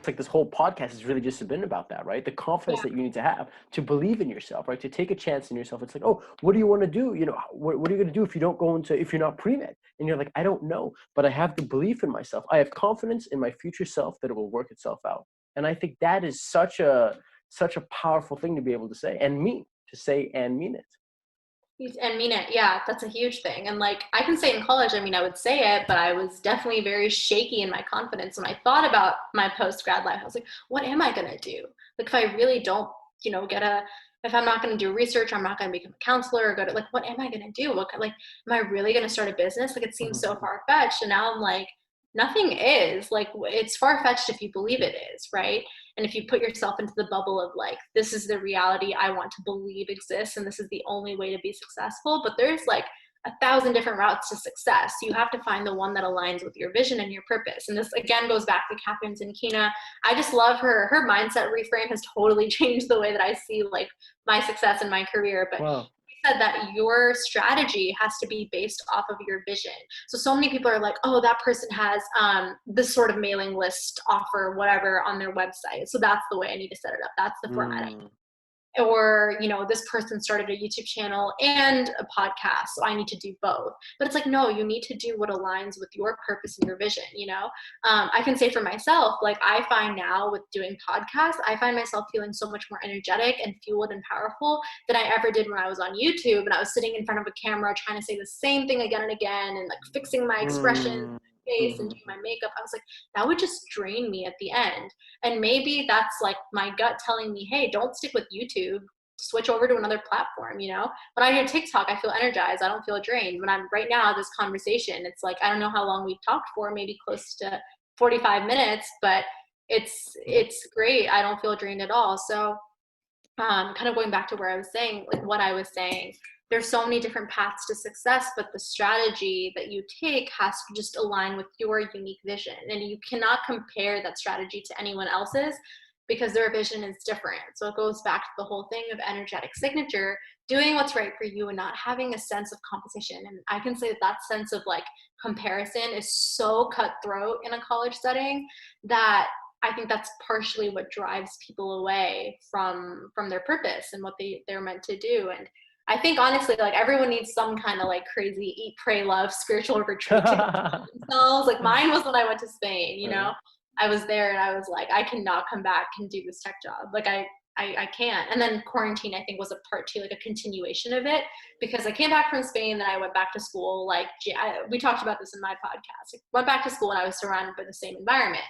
like this whole podcast has really just been about that, right? The confidence Yeah. that you need to have to believe in yourself, right? To take a chance in yourself. It's like, oh, what do you want to do? You know, what are you going to do if you don't go into, if you're not pre-med? And you're like, I don't know, but I have the belief in myself. I have confidence in my future self that it will work itself out. And I think that is such a powerful thing to be able to say and mean, to say and mean it. And mean it. Yeah, that's a huge thing. And like I can say in college, I mean, I would say it, but I was definitely very shaky in my confidence. When I thought about my post grad life, I was like, what am I going to do? Like, if I really don't, if I'm not going to do research, I'm not going to become a counselor or go to, like, what am I going to do? Like, am I really going to start a business? Like, it seems so far fetched. And now I'm like, nothing is. Like, it's far fetched if you believe it is, right? And if you put yourself into the bubble of like, this is the reality I want to believe exists, and this is the only way to be successful. But there's like 1,000 different routes to success. You have to find the one that aligns with your vision and your purpose. And this again goes back to Catherine Zinkina. I just love her mindset reframe has totally changed the way that I see like my success in my career. But Wow. said that your strategy has to be based off of your vision. So many people are like, oh, that person has this sort of mailing list offer, whatever, on their website. So that's the way I need to set it up. That's the format. Or, this person started a YouTube channel and a podcast, so I need to do both. But it's like, no, you need to do what aligns with your purpose and your vision, I can say for myself, like I find now with doing podcasts, I find myself feeling so much more energetic and fueled and powerful than I ever did when I was on YouTube and I was sitting in front of a camera trying to say the same thing again and again and like fixing my expressions, face and doing my makeup. I was like, that would just drain me at the end. And maybe that's like my gut telling me, hey, don't stick with YouTube, switch over to another platform. When I hear TikTok, I feel energized, I don't feel drained. When I'm right now this conversation, it's like, I don't know how long we've talked for, maybe close to 45 minutes, but it's great. I don't feel drained at all. So kind of going back to where I was saying, like what I was saying, there's so many different paths to success, but the strategy that you take has to just align with your unique vision. And you cannot compare that strategy to anyone else's because their vision is different. So it goes back to the whole thing of energetic signature, doing what's right for you and not having a sense of competition. And I can say that sense of like comparison is so cutthroat in a college setting that I think that's partially what drives people away from their purpose and what they're meant to do. And I think honestly, like everyone needs some kind of like crazy eat, pray, love spiritual retreat to themselves. Like mine was when I went to Spain, I was there and I was like, I cannot come back and do this tech job. Like I can't. And then quarantine, I think, was a part two, like a continuation of it, because I came back from Spain, then I went back to school. Like we talked about this in my podcast. I went back to school and I was surrounded by the same environment.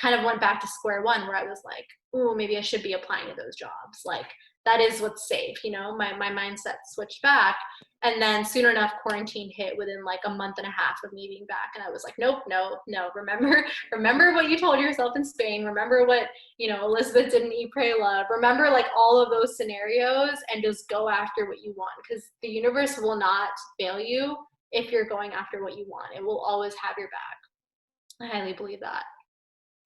Kind of went back to square one where I was like, oh, maybe I should be applying to those jobs. Like that is what's safe. My mindset switched back. And then soon enough, quarantine hit within like a month and a half of me being back. And I was like, nope, no. Remember what you told yourself in Spain. Remember what, Elizabeth did in Eat, Pray, Love. Remember like all of those scenarios and just go after what you want, because the universe will not fail you if you're going after what you want. It will always have your back. I highly believe that.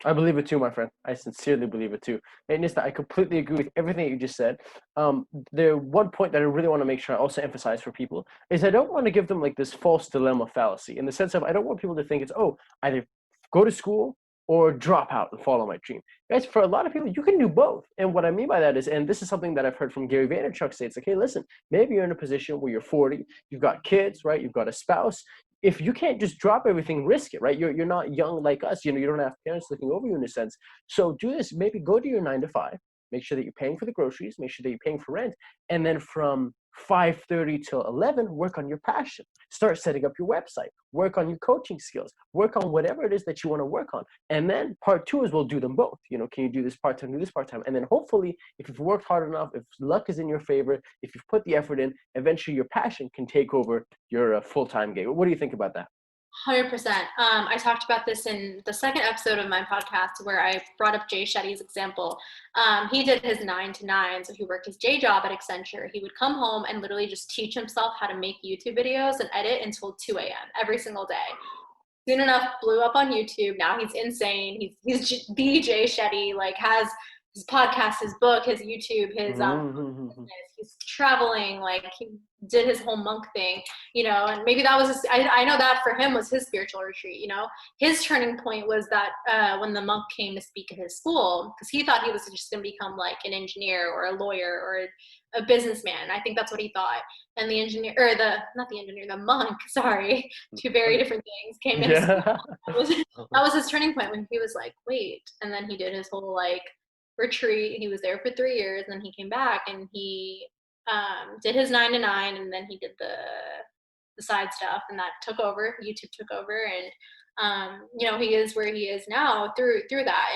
I believe it too, my friend. I sincerely believe it too. And Nista, I completely agree with everything that you just said. The one point that I really want to make sure I also emphasize for people is I don't want to give them like this false dilemma fallacy, in the sense of I don't want people to think it's, oh, either go to school or drop out and follow my dream. Guys, for a lot of people, you can do both. And what I mean by that is, and this is something that I've heard from Gary Vaynerchuk say, it's like, hey, listen, maybe you're in a position where you're 40, you've got kids, right? You've got a spouse. If you can't just drop everything, risk it, right? You're not young like us. You don't have parents looking over you in a sense. So do this. Maybe go to your 9 to 5. Make sure that you're paying for the groceries. Make sure that you're paying for rent. And then from 5:30 till 11, work on your passion. Start setting up your website. Work on your coaching skills. Work on whatever it is that you want to work on. And then part two is we'll do them both. Can you do this part-time, do this part-time? And then hopefully, if you've worked hard enough, if luck is in your favor, if you've put the effort in, eventually your passion can take over your full-time gig. What do you think about that? 100%. I talked about this in the second episode of my podcast where I brought up Jay Shetty's example. He did his 9 to 9, so he worked his day job at Accenture. He would come home and literally just teach himself how to make YouTube videos and edit until 2 a.m. every single day. Soon enough, blew up on YouTube. Now he's insane. He's the Jay Shetty, like has his podcast, his book, his YouTube, his Mm-hmm. business. He's traveling, like he did his whole monk thing, you know, and maybe that was I know that for him was his spiritual retreat, you know. His turning point was that when the monk came to speak at his school, because he thought he was just going to become like an engineer or a lawyer or a businessman. I think that's what he thought. And the engineer, or the monk, sorry, two very different things, came in. Yeah. That was his turning point when he was like, wait. And then he did his whole like retreat. He was there for 3 years, and then he came back and he did his 9 to 9, and then he did the side stuff, and that took over. YouTube took over, and you know, he is where he is now through that.